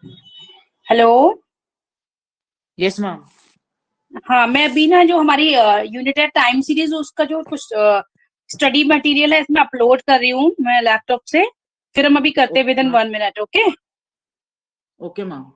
Hello. Yes ma'am. हाँ, मैं अभी ना जो हमारी यूनिट है टाइम सीरीज, उसका जो कुछ स्टडी मटेरियल है इसमें अपलोड कर रही हूँ मैं लैपटॉप से। फिर हम अभी करते हैं with okay in ma'am. 1 minute. Okay. Okay ma'am.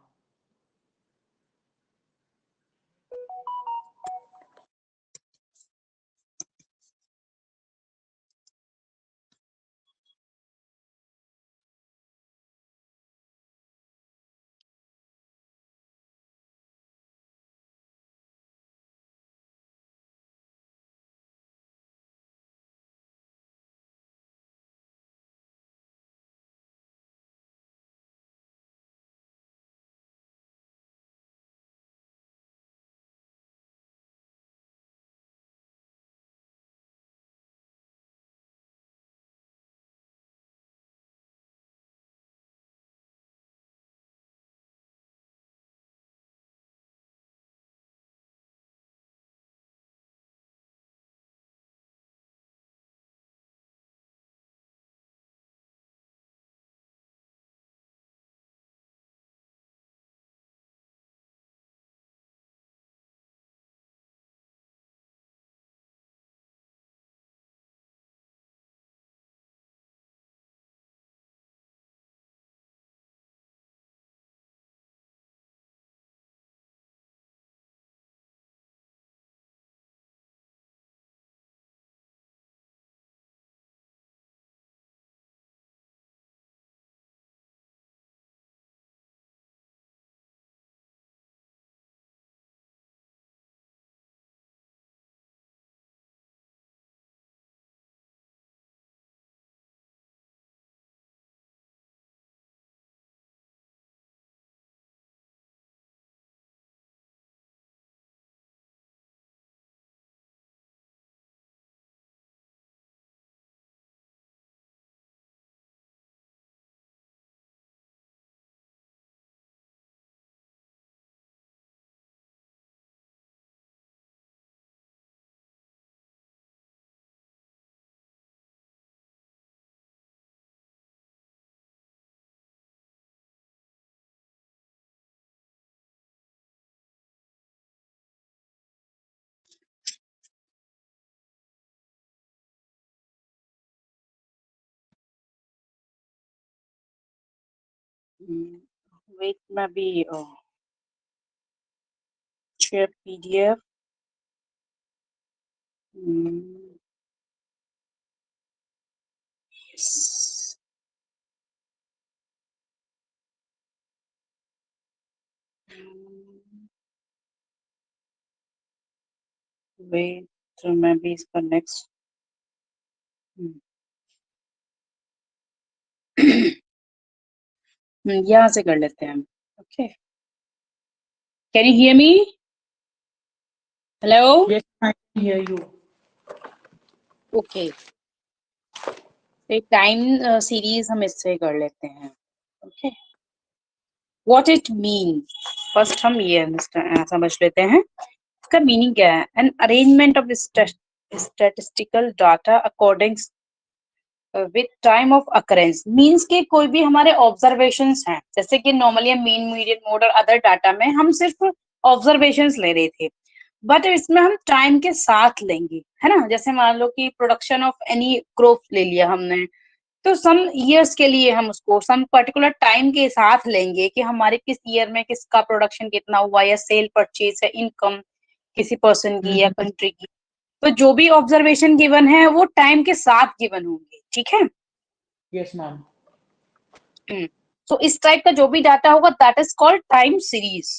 Wait, मैं अभी शेयर पीडीएफ। वेट, तो मैं भी इसका नेक्स्ट यहाँ से कर लेते हैं। Okay, can you hear me? Hello. Yes I can hear you. Okay, एक टाइम सीरीज हम इससे कर लेते हैं। Okay, what it mean, first हम ये समझ लेते हैं इसका मीनिंग क्या है। An arrangement of statistical data according with time of occurrence, means के कोई भी हमारे ऑब्जर्वेशंस हैं, जैसे कि नॉर्मली मीन, मीडियन मोड और अदर डाटा में हम सिर्फ ऑब्जर्वेशंस ले रहे थे, बट इसमें हम टाइम के साथ लेंगे, है ना। जैसे मान लो कि प्रोडक्शन ऑफ एनी क्रॉप ले लिया हमने, तो सम ईयर्स के लिए हम उसको सम पर्टिकुलर टाइम के साथ लेंगे कि हमारे किस ईयर में किसका प्रोडक्शन कितना हुआ, या सेल परचेज है, इनकम किसी पर्सन की या कंट्री की। तो जो भी ऑब्जर्वेशन गिवन है वो टाइम के साथ गिवन होंगे, ठीक है। Yes ma'am. तो इस टाइप का जो भी डाटा होगा that is called time series.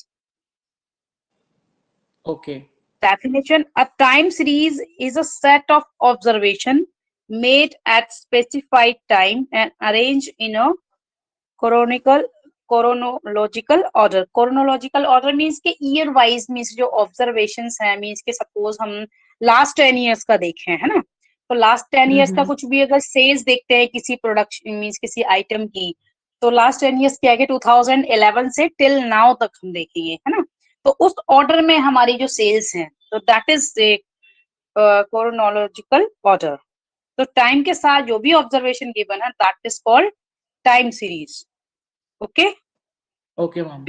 Okay. Definition: a time series is a set of observation made at specified time and arranged in a chronological chronological order. Chronological order means के year wise, means जो observations है, means के suppose हम last 10 years का देखें, है ना, तो last 10 years का कुछ भी अगर sales देखते हैं किसी प्रोडक्शन मीन्स किसी आइटम की, तो लास्ट 10 years क्या है, 2011 से टिल नाउ तक हम देखेंगे, है ना। तो उस ऑर्डर में हमारी जो सेल्स हैं, तो दैट इज क्रोनोलॉजिकल ऑर्डर। तो टाइम के साथ जो भी ऑब्जर्वेशन गिवन है that is called time series. Okay. Okay, ma'am.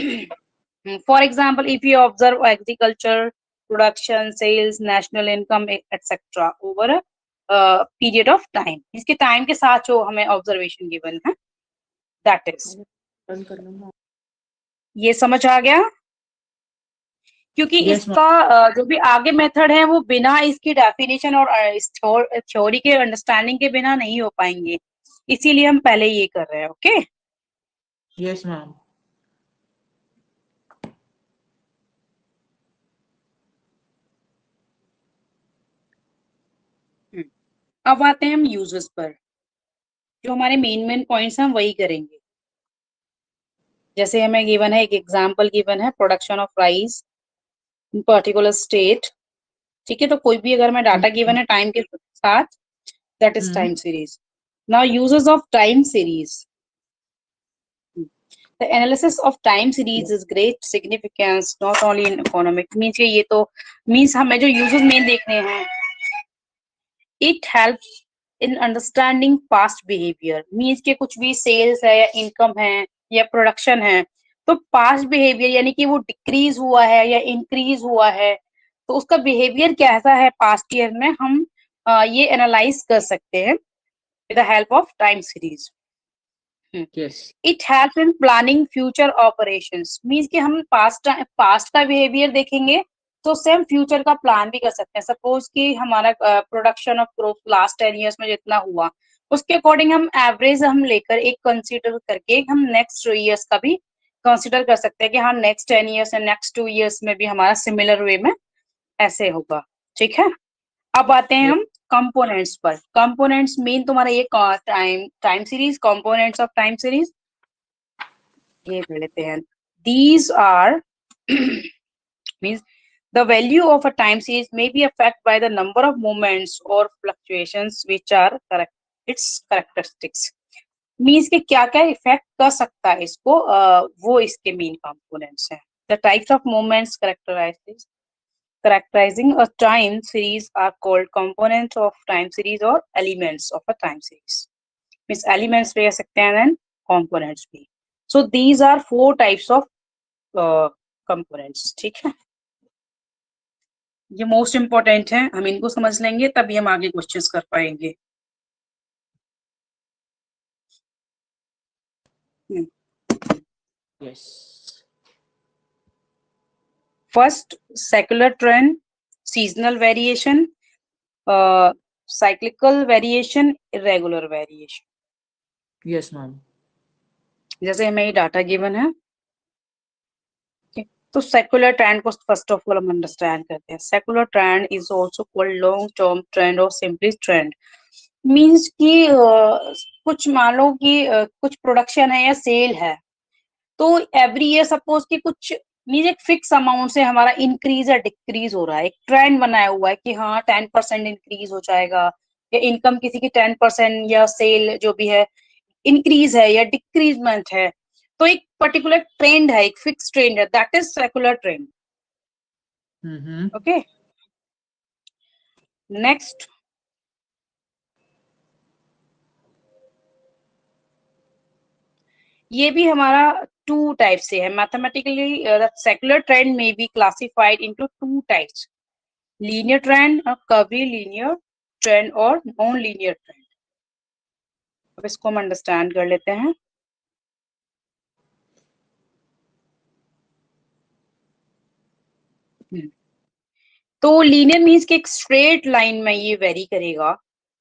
For example, if you observe agriculture, production, sales, national income, etc. over a period of time, इसके time के साथ जो हमें ऑब्जर्वेशन गिवन है, दैट इज, बंद कर लो। ये समझ आ गया? क्योंकि Yes, इसका जो भी आगे मेथड है वो बिना इसकी डेफिनेशन और थ्योरी के अंडरस्टैंडिंग के बिना नहीं हो पाएंगे, इसीलिए हम पहले ये कर रहे हैं. Okay, Yes, ma'am. अब आते हैं हम यूजर्स पर. जो हमारे मेन पॉइंट्स हैं हम वही करेंगे. जैसे हमें गिवन है, एक एग्जांपल गिवन है, production of rice in particular state. ठीक है, तो कोई भी अगर मैं डाटा गिवन है टाइम के साथ, that is time series. Now users of time series. The analysis of time series is great significance not only in economic, means ये तो means हमें जो users main देखने हैं, it helps in understanding past behavior. means के कुछ भी sales है या income है या production है, तो past behavior यानी कि वो decrease हुआ है या increase हुआ है, तो उसका behavior कैसा है past year में, हम ये analyze कर सकते हैं with the help of time series. Yes. It help in planning future operations. Means कि हम पास्ट का बिहेवियर देखेंगे तो उससे हम फ्यूचर का प्लान भी कर सकते हैं. सपोज कि हमारा production of crop last 10 years में जितना हुआ, उसके अकॉर्डिंग हम एवरेज हम लेकर एक कंसीडर करके हम नेक्स्ट ईयर्स का भी कंसीडर कर सकते हैं कि हाँ नेक्स्ट 10 इयर्स या नेक्स्ट 2 इयर्स में भी हमारा सिमिलर वे में ऐसे होगा. ठीक है, अब आते हैं हम कंपोनेंट्स पर. कंपोनेंट्स मीन तुम्हारा ये time series, components of time series ये ले लेते हैं. These are means the value of a time series may be affected by the number of moments or fluctuations which are correct its characteristics. means कि क्या क्या effect कर सकता है इसको, वो इसके मेन कंपोनेंट्स हैं. The types of moments characterizing a time series are called components of time series or elements of a time series. means elements भी कह सकते हैं and components भी. So these are 4 types of components. ठीक है, ये most important है, हम इनको समझ लेंगे तभी हम आगे क्वेश्चंस कर पाएंगे. Yes. First, secular trend, seasonal variation, cyclical variation, irregular variation. Yes, ma'am. जैसे हमें ये डाटा गिवन है, तो सेक्युलर ट्रेंड को फर्स्ट ऑफ ऑल हम अंडरस्टैंड करते हैं. Secular trend is also called long term trend और सिंपली ट्रेंड. मींस कि कुछ मान लो कि कुछ प्रोडक्शन है या सेल है, तो एवरी ईयर सपोज कि कुछ मीन एक फिक्स अमाउंट से हमारा इंक्रीज या डिक्रीज हो रहा है, एक ट्रेंड बनाया हुआ है कि हाँ 10% इंक्रीज हो जाएगा, या इनकम किसी की 10% या सेल जो भी है इंक्रीज है या डिक्रीजमेंट है, तो एक पर्टिकुलर ट्रेंड है, एक फिक्स ट्रेंड है, that is secular trend. Okay, next, ये भी हमारा टू टाइप से है. मैथमेटिकली सेक्युलर ट्रेंड में be classified into two types, linear trend और कर्वी लीनियर ट्रेंड और नॉन लीनियर ट्रेंड. अब इसको हम अंडरस्टैंड कर लेते हैं. तो लीनियर मींस कि एक स्ट्रेट लाइन में ये वेरी करेगा.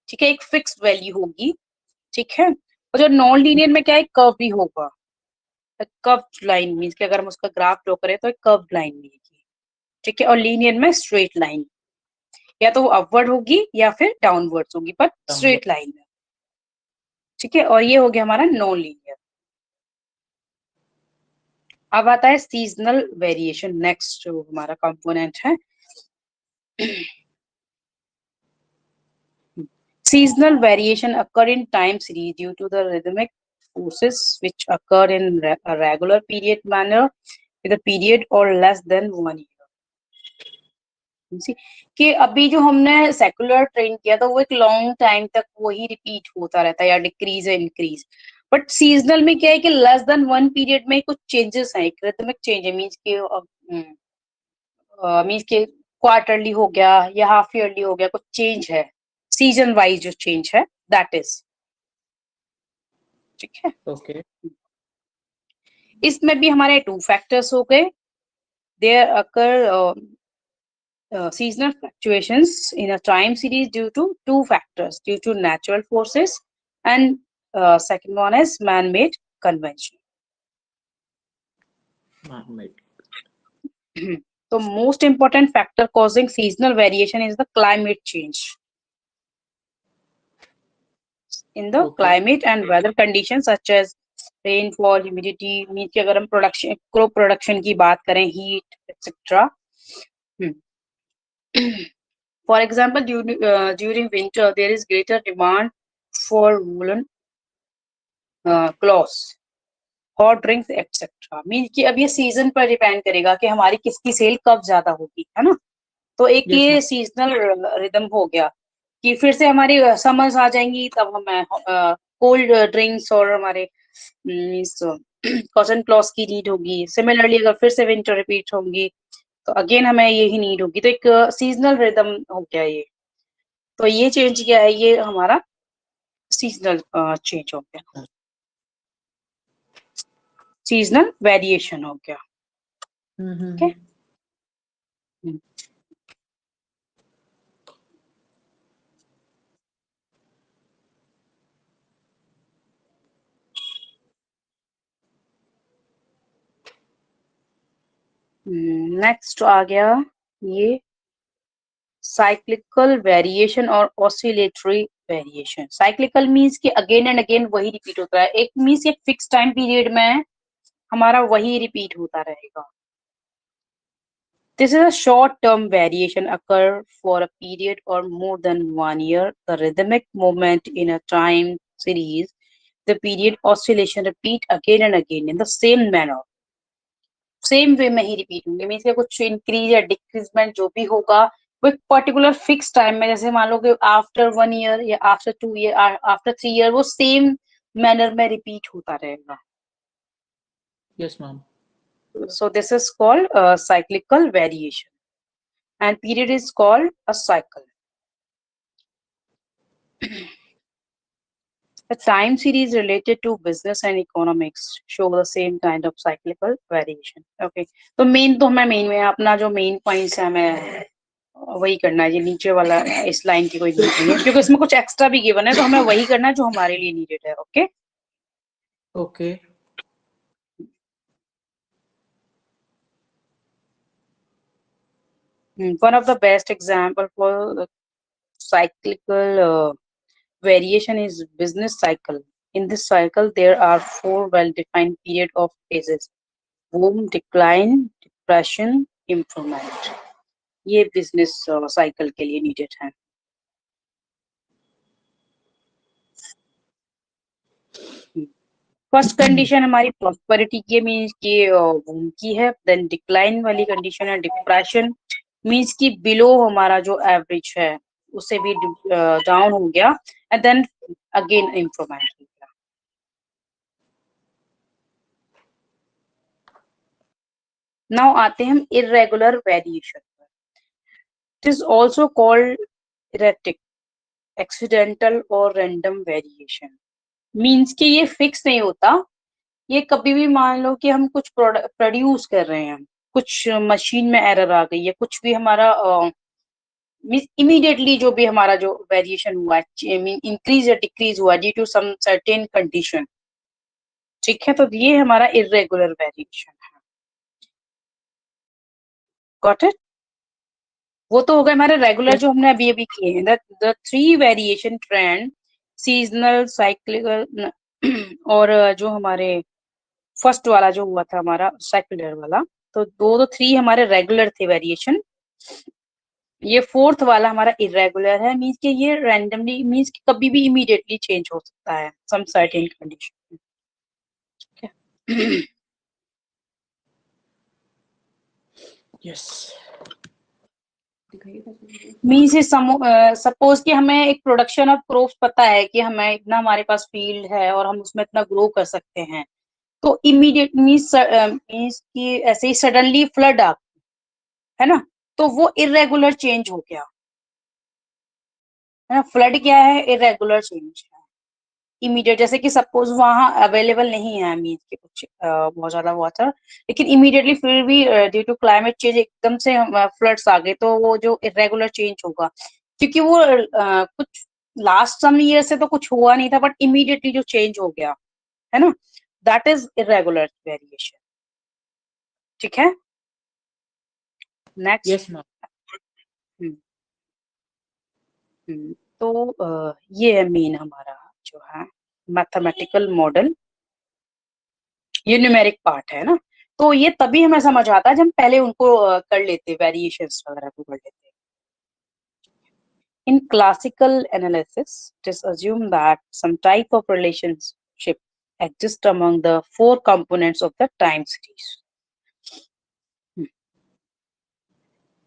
ठीक है, एक फिक्स्ड वैल्यू होगी. ठीक है, और जो नॉन लीनियर में क्या है, कर्व भी होगा. कर्व लाइन मींस कि अगर हम उसका ग्राफ ड्रॉ करें तो एक कर्व लाइन मिलेगी. ठीक है, और लीनियर में स्ट्रेट लाइन, या तो वो अपवर्ड होगी या फिर डाउनवर्ड होगी, पर स्ट्रेट लाइन में. ठीक है, और ये हो गया हमारा नॉन लीनियर. अब आता है सीजनल वेरिएशन, नेक्स्ट जो हमारा कंपोनेंट है. Seasonal variation occur in time series due to the rhythmic forces which occur in a regular period manner with a period or less than 1 year. कि अभी जो हमने सेकुलर ट्रेंड किया था वो एक लॉन्ग टाइम तक वही रिपीट होता रहता है या डिक्रीज या इंक्रीज. बट सीजनल में क्या है कि लेस देन 1 पीरियड में कुछ चेंजेस हैं, एक रिदमिक चेंज है, मीन्स के क्वार्टरली हो गया या हाफ ईयरली हो गया, कुछ चेंज है सीजन वाइज जो चेंज है, दैट इज, ठीक है। Okay. इसमें भी हमारे 2 फैक्टर्स हो गए, there occur seasonal fluctuations in a time series due to 2 factors, due to natural forces and second one is man-made convention. Man-made. So most important factor causing seasonal variation is the climate change. In the Okay. climate and weather conditions such as rainfall, humidity, mean कि अगर हम production crop production की बात करें, heat etcetera. For example, during winter there is greater demand for woolen cloths, hot drinks etcetera. Mean कि अब ये season पर डिपेंड करेगा कि हमारी किसकी सेल कब ज्यादा होगी, है ना. तो एक Yes, ये ma'am. सीजनल रिदम हो गया कि फिर से हमारी समर्स आ जाएंगी तब हमें कोल्ड ड्रिंक्स और हमारे मीन्स कॉटन क्लॉथ्स की नीड होगी. सिमिलरली अगर फिर से विंटर रिपीट होंगी तो अगेन हमें यही नीड होगी. तो एक सीजनल रिदम हो गया ये. तो ये चेंज क्या है, ये हमारा सीजनल चेंज हो गया, सीजनल वेरिएशन हो गया. Mm-hmm. नेक्स्ट आ गया ये साइक्लिकल वेरिएशन और ऑसिलेटरी वेरिएशन. साइक्लिकल मींस कि अगेन एंड अगेन वही रिपीट होता है, एक मींस एक फिक्स टाइम पीरियड में हमारा वही रिपीट होता रहेगा. This is a short-term variation occur for a period or more than 1 year. The rhythmic movement in a time series, the period oscillation repeat again and again in the same manner. Same way में ही repeat होंगे, means कुछ increase या decreasement जो भी होगा वो एक particular fix time में, जैसे मान लो कि आफ्टर 1 ईयर या आफ्टर 2 ईयर, आफ्टर 3 ईयर वो सेम मैनर में रिपीट होता रहेगा. Yes, ma'am. So this is called cyclical variation and period is called a cycle. The time series related to business and economics show the same kind of cyclical variation. Okay, तो main तो हमें main में अपना जो main points है हमें वही करना है. ये नीचे वाला इस लाइन की कोई नीड नहीं है क्योंकि इसमें कुछ एक्स्ट्रा भी गिवन है, तो हमें वही करना है जो हमारे लिए नीडेड है. Okay. Okay. One of the best example for the cyclical variation is business cycle. In this cycle, there are 4 well-defined period of phases: boom, decline, depression, improvement. ये बिजनेस साइकिल के लिए नीडेड है. First condition हमारी prosperity की means की boom की है. Then decline वाली कंडीशन है डिप्रेशन, मीन्स की बिलो हमारा जो एवरेज है उससे भी डाउन हो गया. एंड देन अगेन इम्प्रूवमेंट हो गया. नाउ आते हैं हम इरेगुलर वेरिएशन पर. It is also called erratic, accidental और रैंडम वेरिएशन. मीन्स कि ये फिक्स नहीं होता, ये कभी भी मान लो कि हम कुछ प्रोड्यूस कर रहे हैं, कुछ मशीन में एरर आ गई है, कुछ भी हमारा इमीडिएटली जो भी हमारा जो वेरिएशन हुआ है, इंक्रीज या डिक्रीज हुआ due to some certain condition. ठीक है, तो ये हमारा इरेगुलर वेरिएशन है. Got it. वो तो हो गए हमारे रेगुलर जो हमने अभी अभी किए हैं. The 3 variation trend, seasonal, cyclical और जो हमारे फर्स्ट वाला जो हुआ था हमारा सेक्युलर वाला, तो 3 हमारे रेगुलर थे वेरिएशन. ये 4th वाला हमारा इरेगुलर है, मींस कि ये रैंडमली, मींस कि कभी भी इमीडिएटली चेंज हो सकता है सम सर्टेन कंडीशन. ठीक है. Yes. मीन्स सपोज कि हमें एक प्रोडक्शन ऑफ क्रॉप्स पता है कि हमें इतना हमारे पास फील्ड है और हम उसमें इतना ग्रो कर सकते हैं, तो इमीडिएट मीन्स कि ऐसे ही सडनली फ्लड आ, है ना, तो वो इरेगुलर चेंज हो गया, है ना। फ्लड क्या है? इरेगुलर चेंज है, इमीडिएट। जैसे कि सपोज वहां अवेलेबल नहीं है मीन्स के कुछ बहुत ज्यादा वाटर, लेकिन इमीडिएटली फिर भी ड्यू टू क्लाइमेट चेंज एकदम से फ्लड्स आ गए, तो वो जो इरेगुलर चेंज होगा, क्योंकि वो कुछ लास्ट सम ईयर से तो कुछ हुआ नहीं था, बट इमीडिएटली जो चेंज हो गया, है ना, दैट इज इरेगुलर वेरिएशन। ठीक है, नेक्स्ट। Yes ma'am. तो ये है मेन हमारा जो है मैथमेटिकल मॉडल, ये न्यूमेरिक पार्ट है ना। तो ये तभी हमें समझ आता है जब हम पहले उनको कर लेते, वेरिएशंस वगैरह को कर लेते। In classical analysis, it is assumed that some type of relationship exists among the four components of the time series.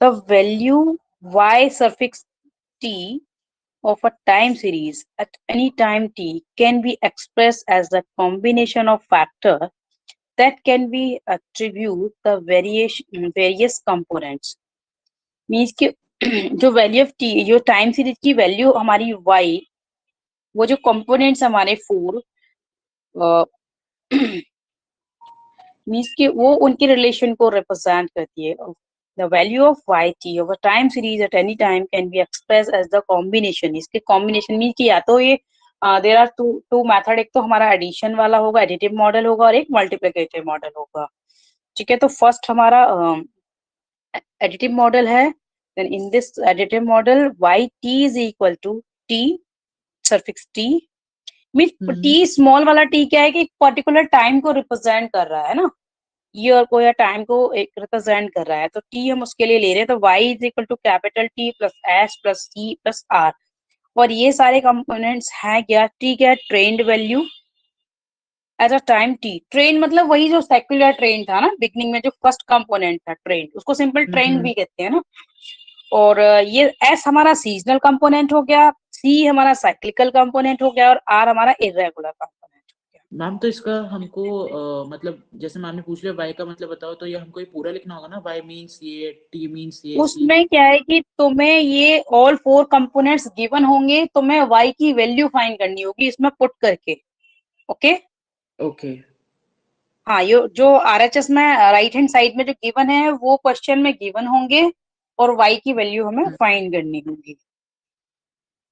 The value y suffix t of a time series at any time t can be expressed as the combination of factors that can be attribute the various components. Means कि जो value of T, जो time series की value हमारी Y, वो जो components हमारे four, means कि वो उनके रिलेशन को रिप्रेजेंट करती है। The value of Y T of a time series at any time can be express as the combination. इसके कॉम्बिनेशन मीन्स कि या तो ये देयर आर टू मेथड, एक तो हमारा एडिशन वाला होगा, एडिटिव मॉडल होगा, और एक मल्टीप्लिकेटिव मॉडल होगा। ठीक है, तो फर्स्ट हमारा एडिटिव मॉडल है। then in this additive model yt is equal to t suffix t, mean t small वाला t क्या है कि एक पर्टिकुलर टाइम को रिप्रेजेंट कर रहा है ना, ईयर को या टाइम को एक रिप्रेजेंट कर रहा है, तो t हम उसके लिए ले रहे हैं। तो y is equal to capital T plus s plus c plus r, और ये सारे कंपोनेंट्स हैं क्या? t क्या है? Trend value at a time t। Trend मतलब वही जो सेक्युलर ट्रेंड था ना बिगनिंग में, जो फर्स्ट कंपोनेंट था ट्रेंड, उसको सिंपल ट्रेंड भी कहते हैं ना। और ये एस हमारा सीजनल कंपोनेंट हो गया, सी हमारा साइक्लिकल कंपोनेंट हो गया, और आर हमारा इरेगुलर कंपोनेंट हो गया। मैम तो इसका हमको मतलब जैसे मैम ने पूछ लिया y का मतलब बताओ, तो ये हमको ये पूरा लिखना होगा ना, y मींस ये, t मींस ये, c। उसमें क्या है कि तुम्हें ये ऑल फोर कंपोनेंट्स गिवन होंगे, तुम्हें y की वैल्यू फाइंड करनी होगी इसमें पुट करके। ओके ओके हाँ, ये जो RHS में राइट हैंड साइड में जो गिवन है वो क्वेश्चन में गिवन होंगे, और y की वैल्यू हमें फाइंड करनी होगी।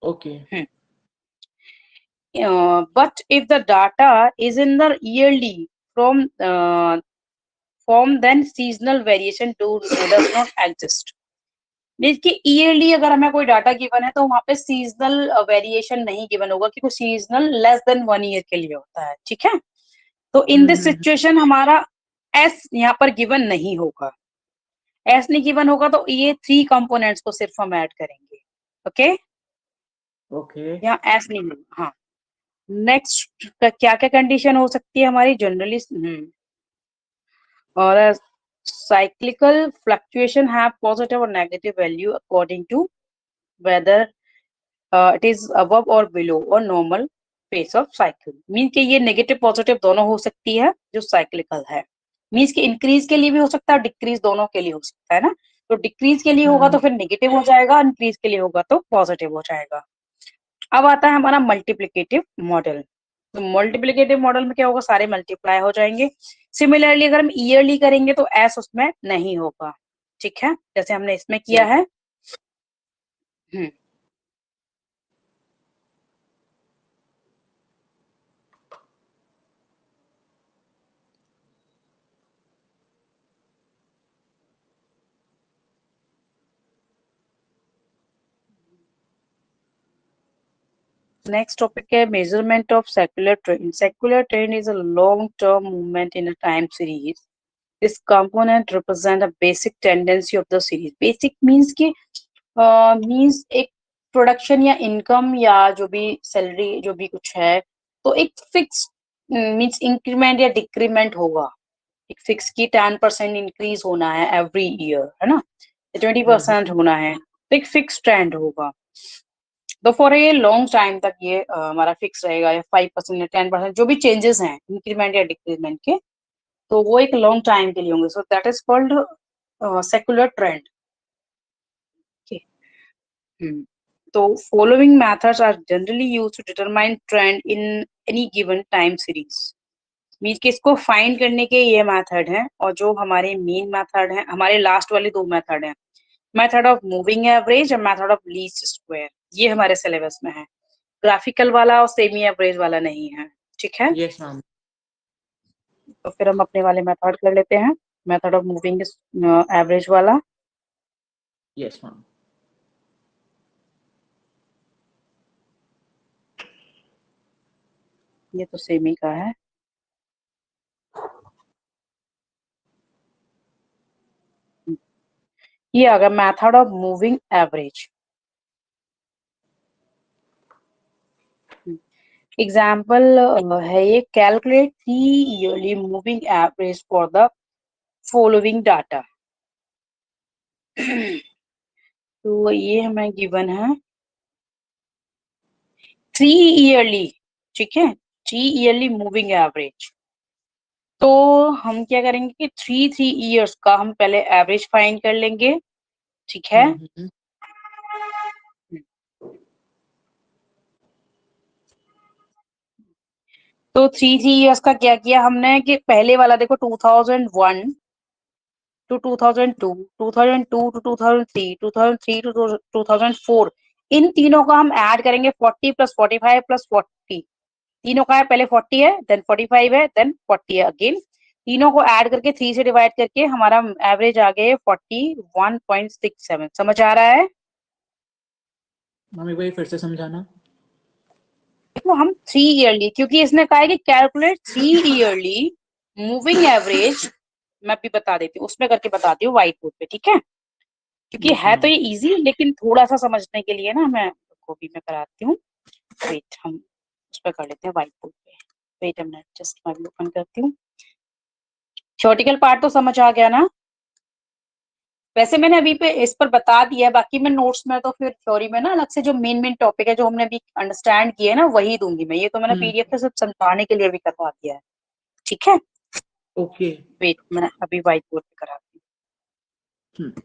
Okay But if the data is in the yearly form, then seasonal variation does not exist. Means कि ईयरली अगर हमें कोई डाटा गिवन है तो वहां पे सीजनल वेरिएशन नहीं गिवन होगा, क्योंकि सीजनल लेस देन 1 ईयर के लिए होता है। ठीक है, तो इन दिस सिचुएशन हमारा एस यहाँ पर गिवन नहीं होगा। एस नहीं गिवन होगा तो ये थ्री कंपोनेंट्स को सिर्फ हम ऐड करेंगे। ओके ओके यहाँ एस नहीं होगा। हाँ, नेक्स्ट क्या क्या कंडीशन हो सकती है हमारी जनरली? और cyclical fluctuation have positive or negative value according to whether it is above or below or normal pace of cycle। Mean कि ये नेगेटिव पॉजिटिव दोनों हो सकती है जो साइक्लिकल है। मीन्स कि इंक्रीज के लिए भी हो सकता है, डिक्रीज दोनों के लिए हो सकता है ना। तो डिक्रीज के लिए होगा तो फिर नेगेटिव हो जाएगा, इंक्रीज के लिए होगा तो पॉजिटिव हो जाएगा। अब आता है हमारा मल्टीप्लिकेटिव मॉडल। तो मल्टीप्लिकेटिव मॉडल में क्या होगा? सारे मल्टीप्लाई हो जाएंगे। सिमिलरली अगर हम ईयरली करेंगे तो एस उसमें नहीं होगा। ठीक है, जैसे हमने इसमें किया है। नेक्स्ट टॉपिक है measurement of secular trend. Secular trend is a long term movement in a time series. This component represent a basic tendency of the series. Basic means की मींस एक प्रोडक्शन या इनकम या जो भी salary जो भी कुछ है, तो एक फिक्स मींस इंक्रीमेंट या डिक्रीमेंट होगा। एक फिक्स की 10% इंक्रीज होना है एवरी ईयर, है ना। 20% होना है, तो एक फिक्स ट्रेंड होगा। तो फॉर ए लॉन्ग टाइम तक ये हमारा फिक्स रहेगा, या 5% या 10% जो भी चेंजेस हैं इंक्रीमेंट या डिक्रीमेंट के, तो वो एक लॉन्ग टाइम के लिए होंगे। So that is called secular trend. तो following methods are generally used to determine trend in any given time series. Mean कि इसको फाइंड करने के ये मेथड हैं, और जो हमारे मेन मेथड हैं, हमारे लास्ट वाले दो मेथड हैं, मेथड ऑफ मूविंग एवरेज और मेथड ऑफ लीस्ट स्क्वायर, ये हमारे सिलेबस में है। ग्राफिकल वाला और सेमी एवरेज वाला नहीं है, ठीक है। Yes ma'am. तो फिर हम अपने वाले मेथड कर लेते हैं, मेथड ऑफ मूविंग एवरेज वाला। Yes ma'am. ये तो सेमी का है। ये आ गया method of moving average. Example है ये, calculate 3 yearly moving average for the following data. तो ये हमें गिवन है 3 ईयरली, ठीक है, 3 ईयरली मूविंग एवरेज। तो हम क्या करेंगे कि 3 ईयर्स का हम पहले एवरेज फाइंड कर लेंगे, ठीक है। तो 3 ईयर्स का क्या किया हमने कि पहले वाला देखो 2001 टू 2002, 2002 टू 2003, 2003 टू 2004, इन तीनों का हम ऐड करेंगे 40 प्लस 45 प्लस 40। तीनों का है, पहले 40 है, देन 45 है, देन 40 है अगेन। तीनों को ऐड करके 3 से डिवाइड करके हमारा एवरेज आ गया 41.67। समझ आ रहा है? मम्मी भाई फिर से समझाना। देखो हम 3 ईयरली, क्योंकि इसने कहा है कि कैलकुलेट 3 ईयरली मूविंग एवरेज, मैं भी बता देती हूँ, उसमें करके बताती हूँ व्हाइट बोर्ड पे, ठीक है। क्योंकि यस है तो मैम। ये इजी, लेकिन थोड़ा सा समझने के लिए ना मैं कॉपी में कराती हूँ। वेट, हम उस पर कर लेते हैं व्हाइट बोर्ड पे। वेट अ मिनट, जस्ट मैं भी ओपन करती हूँ। थ्योरेटिकल पार्ट तो समझ आ गया ना? वैसे मैंने अभी पे इस पर बता दिया है, बाकी मैं नोट्स में तो फिर थ्योरी में ना अलग से जो मेन मेन टॉपिक है जो हमने अभी अंडरस्टैंड किए ना वही दूंगी मैं। ये तो मैंने पीडीएफ पे सिर्फ समझाने के लिए भी करवा दिया है, ठीक है। ओके। वेट, मैं अभी व्हाइट बोर्ड पे कराती हम्म। हूँ।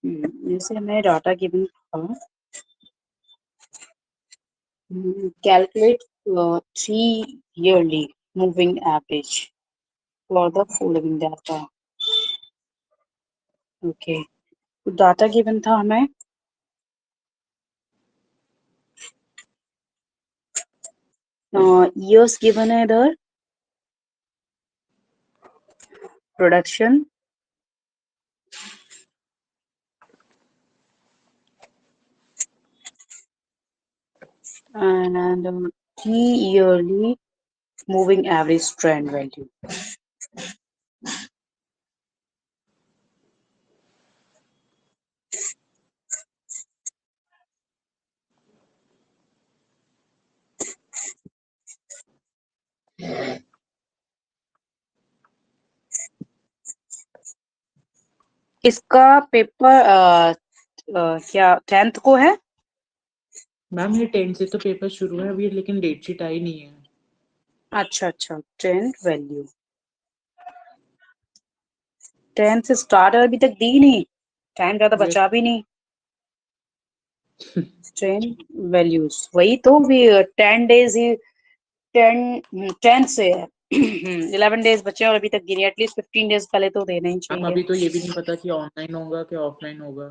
जैसे हमें डाटा गिवन था, calculate 3 yearly moving average for the following data। Okay, data given था हमें years given है इधर, production and 3 yearly moving average trend value। इसका पेपर क्या 10th को है? मैम ये 10 से तो पेपर शुरू है अभी, लेकिन डेट शीट आई नहीं है। अच्छा अच्छा, 10th वैल्यू 10th से स्टार्ट है, अभी तक दी नहीं, टाइम ज्यादा Yes। बचा भी नहीं। 10 वैल्यूज वही तो भी 10 डेज ही, 10 से है। 11 डेज बचे और अभी तक गिने, एटलीस्ट 15 डेज पहले तो देना ही मैम चाहिए। अभी तो ये भी नहीं पता कि ऑनलाइन होगा कि ऑफलाइन होगा।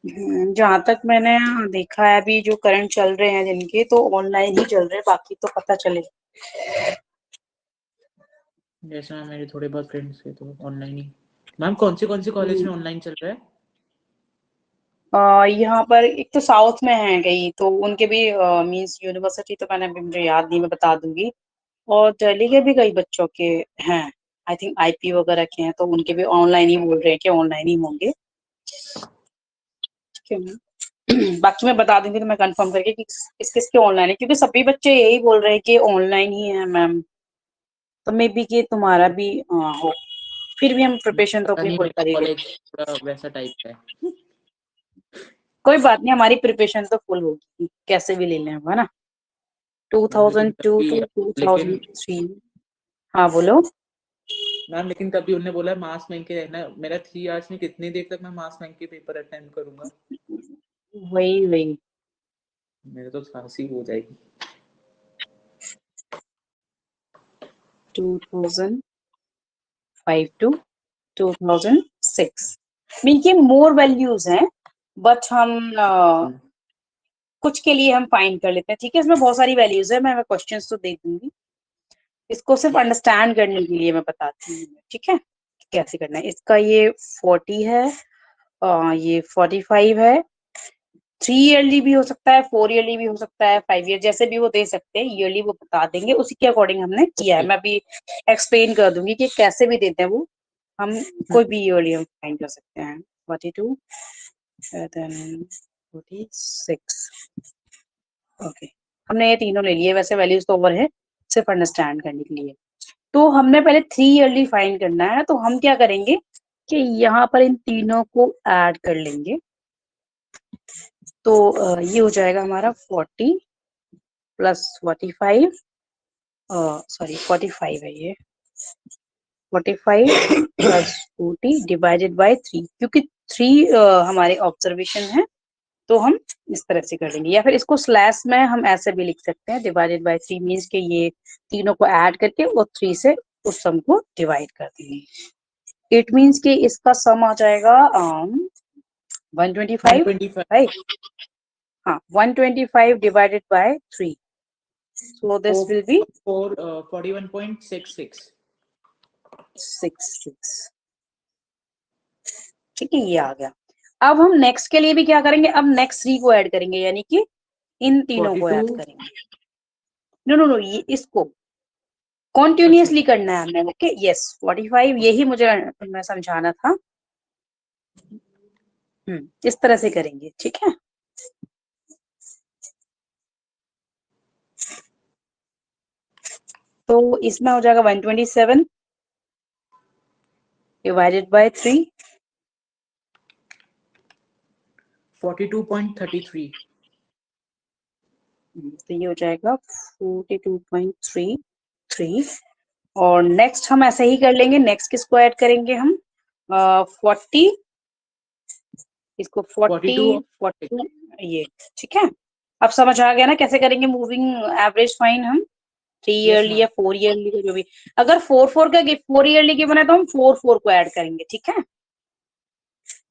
जहाँ तक मैंने देखा है अभी जो करंट चल रहे हैं जिनके, तो ऑनलाइन ही चल रहे हैं, बाकी तो पता चले। जैसे मैम मेरे थोड़े बहुत फ्रेंड्स थे तो ऑनलाइन ही। मैम कौन से कॉलेज में ऑनलाइन चल रहा है? यहाँ पर एक तो साउथ में है कई, तो उनके भी मींस यूनिवर्सिटी तो मैंने अभी मुझे याद नहीं, मैं बता दूंगी। और दिल्ली के भी कई बच्चों के हैं, आई थिंक आईपी वगैरह के हैं, तो उनके भी ऑनलाइन ही बोल रहे हैं कि ऑनलाइन ही होंगे। ठीक है मैम। बाकी मैं बता दूंगी तो मैं कंफर्म करके कि किस किस के ऑनलाइन है, क्योंकि सभी बच्चे यही बोल रहे हैं कि ऑनलाइन ही है मैम। तो मे बी कि तुम्हारा भी हो, फिर भी हम प्रिपरेशन तो पता अपनी नहीं, फुल मेरा करेंगे। कॉलेज थोड़ा वैसा टाइप का है। कोई बात नहीं, हमारी प्रिपरेशन तो फुल होगी, कैसे भी ले लें, है ना। मैम लेकिन 2002 तभी टू लेकिन 2003। हाँ बोलो। मैम लेकिन तभी उन्होंने बोला मास्क पहन के रहना। मेरा 3 आवर्स में कितनी देर तक मैं मास्क पहन के पेपर अटेम्प्ट करूंगा? वही वही। मेरे तो खांसी हो जाएगी। 2005 टू 2006 मीन की मोर वैल्यूज हैं, बट हम कुछ के लिए हम फाइंड कर लेते हैं। ठीक है, इसमें बहुत सारी वैल्यूज है, मैं क्वेश्चंस तो दे दूंगी, इसको सिर्फ अंडरस्टैंड करने के लिए मैं बताती हूँ। ठीक है, कैसे करना है इसका। ये 40 है, ये 45 है। 3 ईयरली भी हो सकता है, 4 ईयरली भी हो सकता है, 5 ईयर, जैसे भी वो दे सकते हैं। ईयरली वो बता देंगे, उसी के अकॉर्डिंग हमने किया है। ओके। मैं अभी एक्सप्लेन कर दूंगी कि कैसे भी देते हैं वो, हम कोई भी ईयरली हम फाइंड कर सकते हैं। 42 देन 46। ओके, हमने ये तीनों ले लिए, वैसे वैल्यूज तो ओवर है, सिर्फ अंडरस्टैंड करने के लिए। तो हमने पहले 3 ईयरली फाइंड करना है, तो हम क्या करेंगे कि यहाँ पर इन तीनों को ऐड कर लेंगे। तो ये हो जाएगा हमारा 40 प्लस 45, सॉरी 45 है ये, 45 प्लस 40 डिवाइडेड बाय 3, क्योंकि 3 हमारे ऑब्जर्वेशन है, तो हम इस तरह से कर लेंगे। या फिर इसको स्लैश में हम ऐसे भी लिख सकते हैं, डिवाइडेड बाय 3 मीन्स के ये तीनों को ऐड करके और 3 से उस सम को डिवाइड कर देंगे। इट मीन्स कि इसका सम आ जाएगा 125, 125। राइट। हाँ, 125 divided by 3, so this will be 41.66। 66। ठीक है, ये आ गया। अब हम नेक्स्ट के लिए भी क्या करेंगे, अब नेक्स्ट 3 को ऐड करेंगे, यानी कि इन तीनों को 42। ऐड करेंगे। नो नो नो, ये इसको अच्छा। कॉन्टिन्यूसली करना है हमें। ओके, यस 45, यही मुझे मैं समझाना था। इस तरह से करेंगे, ठीक है। तो इसमें हो जाएगा 127 डिवाइडेड बाय 3, 42.33। तो ये हो जाएगा 42.33। और नेक्स्ट हम ऐसे ही कर लेंगे, नेक्स्ट किसको ऐड करेंगे हम, 40, इसको 42 40 40, ये ठीक है। अब समझ आ गया ना कैसे करेंगे मूविंग एवरेज फाइन हम, 3 यस ईयरली या मैम। 4 ईयरली का जो भी। अगर 4 ईयरली की बना तो हम 4 को ऐड करेंगे, ठीक है।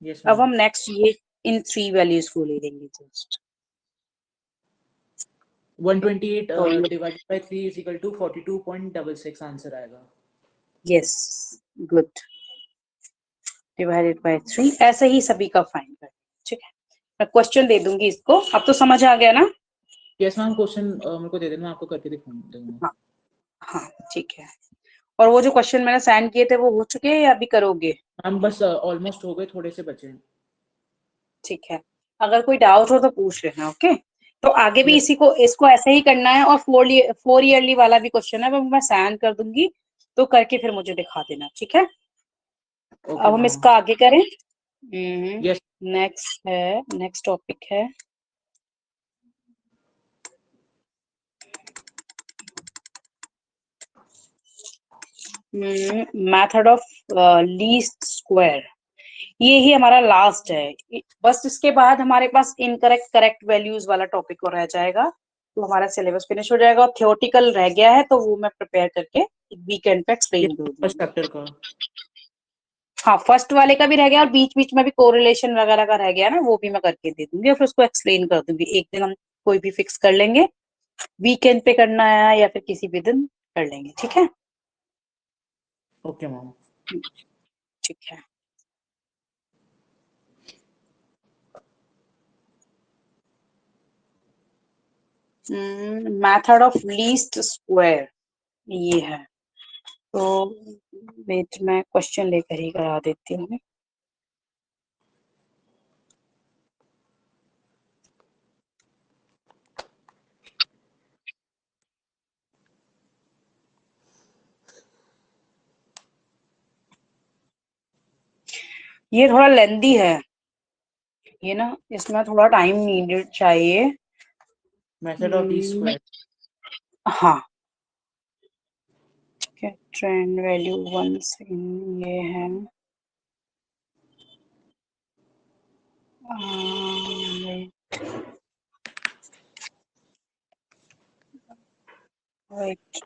यस अब मैम। हम नेक्स्ट ये इन 3 वैल्यूज को ले लेंगे जस्ट। 128 तो ये divided by 3 is equal to 42.66 answer आएगा। यस, गुड, डिवाइडेड बाय 3, ऐसे ही सभी का फाइन कर, ठीक है। मैं क्वेश्चन दे दूंगी इसको, अब तो समझ आ गया ना। यस मैम, क्वेश्चन मेरे को दे देना, मैं आपको करके दिखाऊंगा। हाँ हाँ, ठीक है। और वो जो क्वेश्चन मैंने सेंड किए थे वो हो चुके हैं या अभी करोगे? मैम बस ऑलमोस्ट हो गए, थोड़े से बचे हैं। ठीक है, अगर कोई डाउट हो तो पूछ लेना, ओके। तो आगे भी यस। इसी को, इसको ऐसे ही करना है। और 4 ईयरली वाला भी क्वेश्चन है, वो मैं सेंड कर दूंगी, तो करके फिर मुझे दिखा देना, ठीक है। ओके अब हम मैम। इसका आगे करें। यस। नेक्स्ट है, नेक्स्ट टॉपिक है मेथड ऑफ लीस्ट स्क्वायर। ये ही हमारा लास्ट है, बस इसके बाद हमारे पास इनकरेक्ट करेक्ट वैल्यूज वाला टॉपिक और रह जाएगा, तो हमारा सिलेबस फिनिश हो जाएगा। और थियोटिकल रह गया है, तो वो मैं प्रिपेयर करके वीकेंड पे एक्सप्लेन कर फर्स्ट दूंगी। चैप्टर का। हाँ, फर्स्ट वाले का भी रह गया और बीच बीच में भी कोरिलेशन वगैरह का रह गया ना, वो भी मैं करके दे दूंगी और फिर उसको एक्सप्लेन कर दूंगी। एक दिन हम कोई भी फिक्स कर लेंगे, वीकेंड पे करना है या फिर किसी भी दिन कर लेंगे, ठीक है। Okay ma'am. ठीक है। मेथड ऑफ लीस्ट स्क्वायर ये है, तो वेट मैं क्वेश्चन लेकर ही करा देती हूँ। ये थोड़ा लेंदी है ये ना, इसमें थोड़ा टाइम नीडेड चाहिए। Method of least square. हाँ ठीक है, ट्रेंड वैल्यू 1 सेकंड ये है। वेट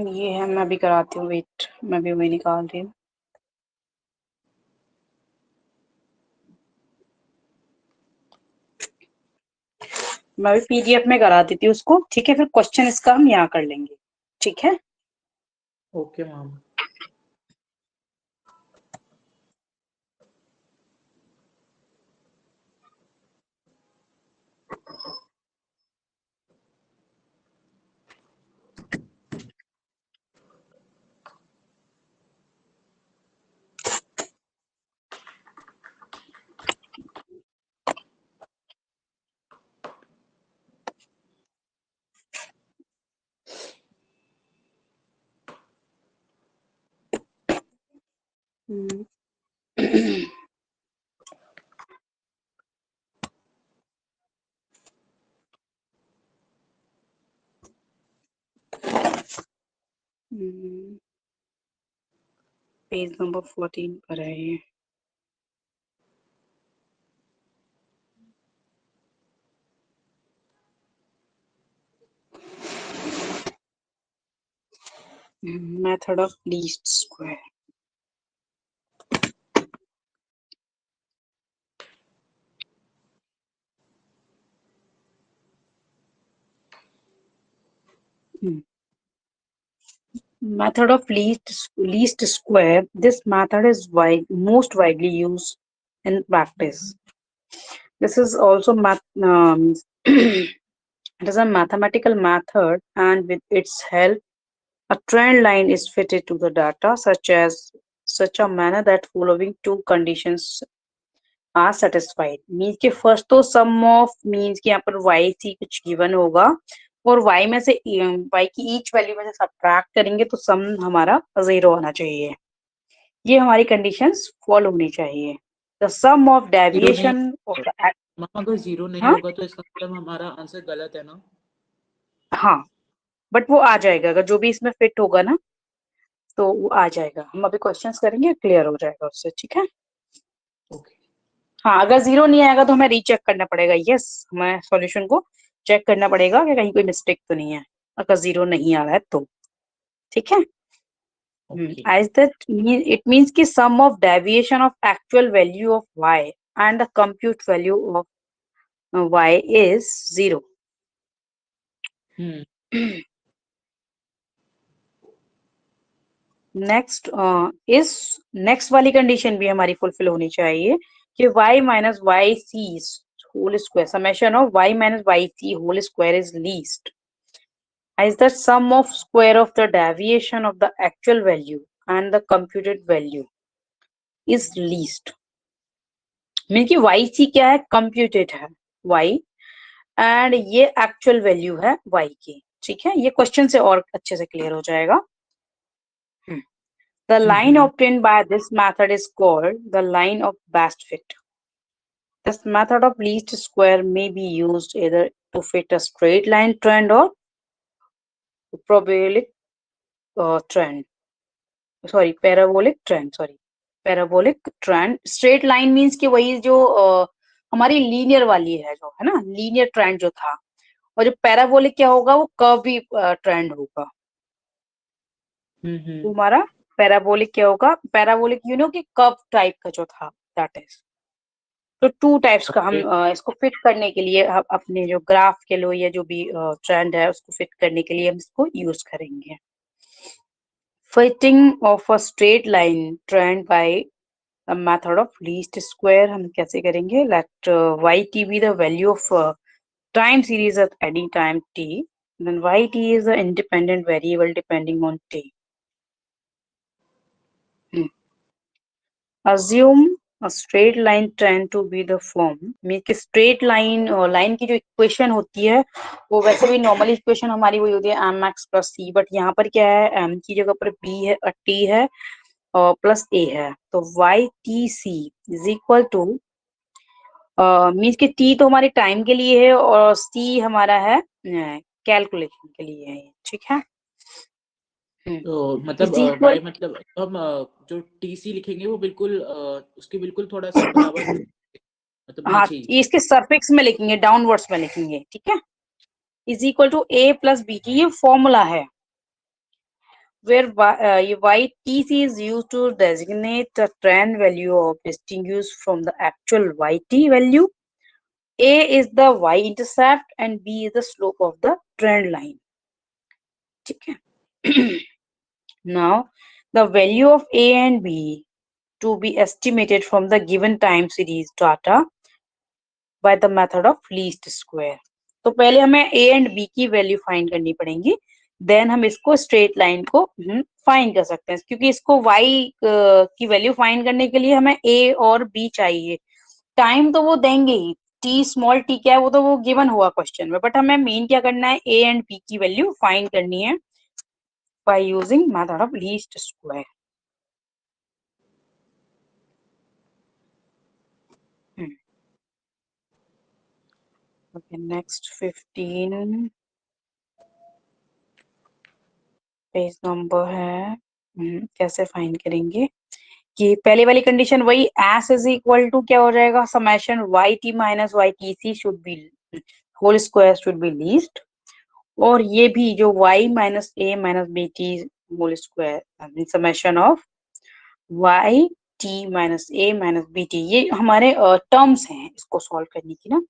ये है, मैं भी कराती हूँ, वेट मैं भी वही निकाल रही हूँ। मैं भी पीडीएफ में करा देती हूँ उसको, ठीक है, फिर क्वेश्चन इसका हम यहाँ कर लेंगे, ठीक है। Okay ma'am. Hmm, page number 14 पर है ये। Method of least square. Method of least square. This method is most widely used in practice. This is also it is a mathematical method, and with its help, a trend line is fitted to the data, such a manner that following two conditions are satisfied. Means के first तो sum of means कि यहाँ पर y सी कुछ given होगा और y में से y की each वैल्यू में से सब्ट्रैक्ट करेंगे तो सम हमारा 0 आना चाहिए। ये हमारी कंडीशंस फॉलो होनी चाहिए। द सम ऑफ जीरो नहीं, डेविएशन ऑफ द मैम अगर जीरो नहीं हाँ होगा तो इसका मतलब हमारा आंसर गलत है ना? हाँ, बट वो आ जाएगा, अगर जो भी इसमें फिट होगा ना तो वो आ जाएगा। हम अभी क्वेश्चंस करेंगे, क्लियर हो जाएगा उससे, ठीक है। ओके। हाँ, अगर 0 नहीं आएगा तो हमें रीचेक करना पड़ेगा। यस, हमें सॉल्यूशन को चेक करना पड़ेगा कि कहीं कोई मिस्टेक तो नहीं है, अगर 0 नहीं आ रहा है तो, ठीक है। Okay. As that it means कि sum of deviation of actual value of y and the compute value of y is 0. Next इस नेक्स्ट वाली कंडीशन भी हमारी फुलफिल होनी चाहिए कि y minus Y C whole square summation of y minus Y C whole square is least as the sum of square of the deviation of the actual value and the computed value is least। Mean कि Y C क्या है, computed है y, and ये actual value है y की, ठीक है। ये क्वेश्चन से और अच्छे से क्लियर हो जाएगा। The line obtained by this method is called the line of best fit. This method of least square may be used either to fit a straight line trend or parabolic trend. Sorry, parabolic trend. Sorry, parabolic trend. Straight line means कि वही जो हमारी linear वाली है, जो है ना, linear trend जो था, और जो पैराबोलिक क्या होगा, वो कर्वी ट्रेंड होगा। तो हमारा पैराबोलिक क्या होगा, पैराबोलिक यू नो कि कर्व टाइप का जो था, दैट इज। तो टू टाइप्स का हम इसको फिट करने के लिए अपने जो ग्राफ के लिए या जो भी ट्रेंड है उसको फिट करने के लिए हम इसको यूज करेंगे। Fitting of a straight line trend by the method of least square हम कैसे करेंगे? Let Y T be the value of time series at any time t, then yt is the independent variable depending on t. Assume a straight line trend to be the form, mean कि straight line line की जो equation होती है वो वैसे भी normal equation हमारी वही होती है M X plus C, but यहाँ पर क्या है, एम की जगह पर बी है और टी है और प्लस ए है, तो Y T C is equal to, means कि टी तो हमारे टाइम के लिए है और सी हमारा है कैलकुलेशन के लिए है, ठीक है। तो मतलब इक्वल, मतलब हम जो टीसी लिखेंगे वो बिल्कुल उसके बिल्कुल थोड़ा सा बराबर मतलब हाँ, नीचे ही। इसके सर्फिक्स में लिखेंगे, डाउनवर्ड्स में लिखेंगे, ठीक है। Is equal to A plus B T, ये फॉर्मूला है where ytc is used to designate the trend value of distinguished from the actual yt value. A is the y-intercept and b is the slope of the trend line, ठीक है। Now the value of a and b to be estimated from the given time series data by the method of least square. तो पहले हमें a and b की value find करनी पड़ेगी, then हम इसको स्ट्रेट लाइन को फाइंड कर सकते हैं, क्योंकि इसको y की वैल्यू फाइंड करने के लिए हमें a और b चाहिए। टाइम तो वो देंगे ही, t स्मॉल t क्या है वो तो वो गिवन हुआ क्वेश्चन में, बट हमें मेन क्या करना है, a एंड b की वैल्यू फाइंड करनी है by using method of least square. Okay, next 15 page number है। कैसे फाइंड करेंगे कि पहले वाली कंडीशन वही, एस इज इक्वल टू क्या हो जाएगा, summation y t minus y T c should be whole square should be least, और ये भी जो y minus a minus b t whole square summation of y t minus a minus b T, ये हमारे terms हैं इसको solve करने की ना।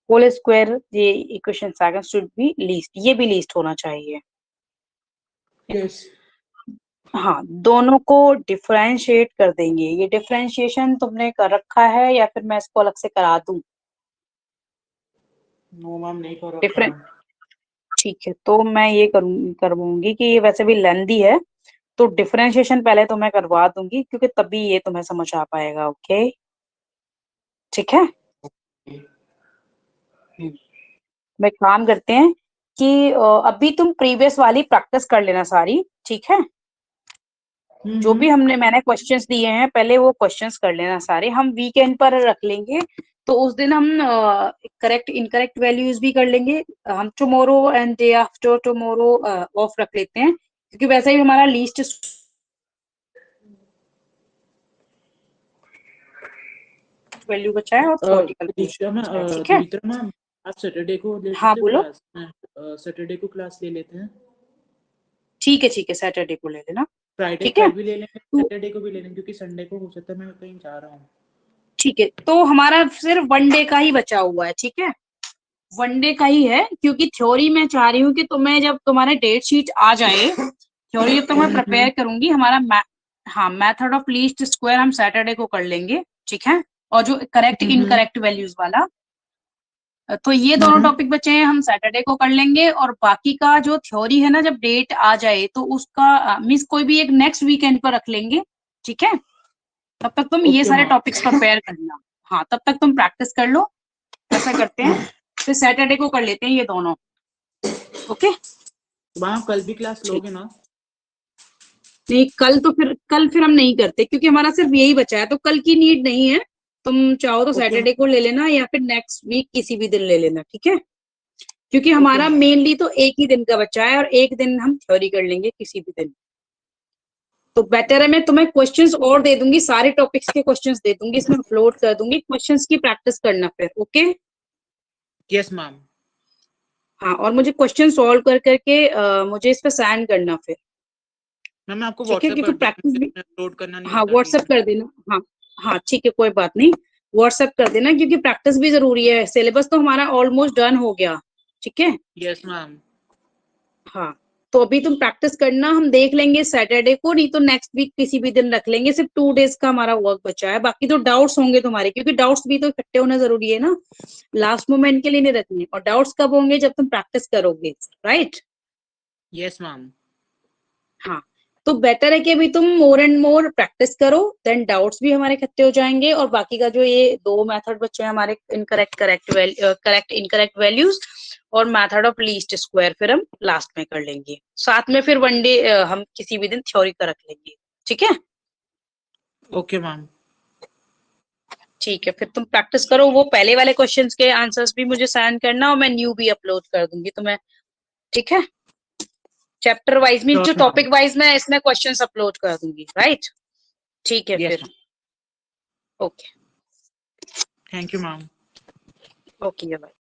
होल स्क्वायर ये equation second should be least, ये भी लीस्ट होना चाहिए। यस। हाँ, दोनों को डिफरेंशिएट कर देंगे। ये डिफरेंशिएशन तुमने कर रखा है या फिर मैं इसको अलग से करा दूं? नो मैम, नहीं कर रखा डिफरेंट, है। ठीक है, तो मैं ये करवाऊंगी कि ये वैसे भी लेंदी है, तो डिफरेंशिएशन पहले तो मैं करवा दूंगी क्योंकि तभी ये तुम्हें समझ आ पाएगा। ओके, ठीक है। मैं काम करते हैं कि अभी तुम प्रीवियस वाली प्रैक्टिस कर लेना सारी, ठीक है। जो भी मैंने क्वेश्चंस दिए हैं पहले वो क्वेश्चंस कर लेना सारे, हम वीकेंड पर रख लेंगे, तो उस दिन हम करेक्ट इनकरेक्ट वैल्यूज भी कर लेंगे। हम tomorrow and day after tomorrow of रख लेते हैं, क्योंकि वैसे ही हमारा लीस्ट वैल्यू बचा है और थ्योरेटिकल दूसरा बचा है, ठीक है। दूसरा मैम, आप सैटरडे को ले हाँ सकते हो बोलो। क्लास में? सैटरडे को क्लास ले लेते हैं। ठीक है, सैटरडे को ले लेना, फ्राइडे ठीक है। कल भी ले लेंगे, तो सैटरडे को भी ले लेंगे, क्योंकि संडे को हो सकता है मैं कहीं जा रहा हूँ। ठीक है, तो हमारा सिर्फ वन डे का ही बचा हुआ है, ठीक है। वन डे का ही है, क्योंकि थ्योरी में चाह रही हूँ कि तुम्हें जब तुम्हारे डेट शीट आ जाए, थ्योरी जब तुम्हें प्रिपेयर करूंगी, हमारा हाँ मेथड ऑफ लीस्ट स्क्वायर हम सैटरडे को कर लेंगे, ठीक है। और जो करेक्ट इनकरेक्ट वैल्यूज वाला, तो ये दोनों टॉपिक बचे हैं, हम सैटरडे को कर लेंगे। और बाकी का जो थ्योरी है ना, जब डेट आ जाए तो उसका मीन्स कोई भी एक नेक्स्ट वीकेंड पर रख लेंगे, ठीक है। तब तक तुम ये सारे टॉपिक्स प्रिपेयर करना, हाँ तब तक तुम प्रैक्टिस कर लो। ऐसा करते हैं, फिर सैटरडे को कर लेते हैं ये दोनों, ओके। वहाँ कल भी क्लास लोगे ना? नहीं, कल फिर हम नहीं करते, क्योंकि हमारा सिर्फ यही बचा है, तो कल की नीड नहीं है। तुम चाहो तो ओके सैटरडे को ले लेना या फिर नेक्स्ट वीक किसी भी दिन ले लेना, ठीक है? क्योंकि हमारा मैम। मेनली तो एक ही दिन का बच्चा है और एक दिन हम थ्योरी कर लेंगे किसी भी दिन। तो बेटर है मैं तुम्हें क्वेश्चंस और दे दूंगी, सारे टॉपिक्स के क्वेश्चंस दे दूंगी, इसमें अपलोड कर दूंगी, क्वेश्चंस की प्रैक्टिस करना फिर, ओके? Yes ma'am. हाँ, और मुझे क्वेश्चन सॉल्व कर करके मुझे इस पे सेंड करना फिर, मैम मैं आपको ठीक है? व्हाट्सएप क्योंकि कर प्रैक्टिस दूंगा, भी, अपलोड करना नहीं हाँ होता व्हाट्सएप वीडियो। कर देना। हाँ हाँ ठीक है, कोई बात नहीं, व्हाट्सएप कर देना क्योंकि प्रैक्टिस भी जरूरी है। सिलेबस तो हमारा ऑलमोस्ट डन हो गया, ठीक है? Yes ma'am. हाँ, तो अभी तुम प्रैक्टिस करना, हम देख लेंगे सैटरडे को, नहीं तो नेक्स्ट वीक किसी भी दिन रख लेंगे। सिर्फ 2 डेज का हमारा वर्क बचा है, बाकी तो डाउट्स होंगे तुम्हारे, क्योंकि डाउट्स भी तो इकट्ठे होना जरूरी है ना, लास्ट मोमेंट के लिए नहीं रखने। और डाउट्स कब होंगे? जब तुम प्रैक्टिस करोगे, राइट? Yes ma'am. हाँ, तो बेटर है कि अभी तुम मोर एंड मोर प्रैक्टिस करो, देन डाउट्स भी हमारे इकट्ठे हो जाएंगे। और बाकी का जो ये 2 मेथड बच्चे हैं हमारे, इनकरेक्ट करेक्ट इनकरेक्ट वैल्यूज और मेथड ऑफ लीस्ट स्क्वायर, फिर हम लास्ट में कर लेंगे साथ में। फिर 1 डे हम किसी भी दिन थ्योरी का रख लेंगे, ठीक है? Okay ma'am. ठीक है, फिर तुम प्रैक्टिस करो, वो पहले वाले क्वेश्चंस के आंसर्स भी मुझे सेंड करना और मैं न्यू भी अपलोड कर दूंगी तुम्हें, ठीक है? चैप्टर वाइज मीन जो श्योर मैम। टॉपिक वाइज मैं इसमें क्वेश्चंस अपलोड कर दूंगी, राइट? ठीक है यस फिर, ma'am. Okay thank you ma'am. Okay, bye.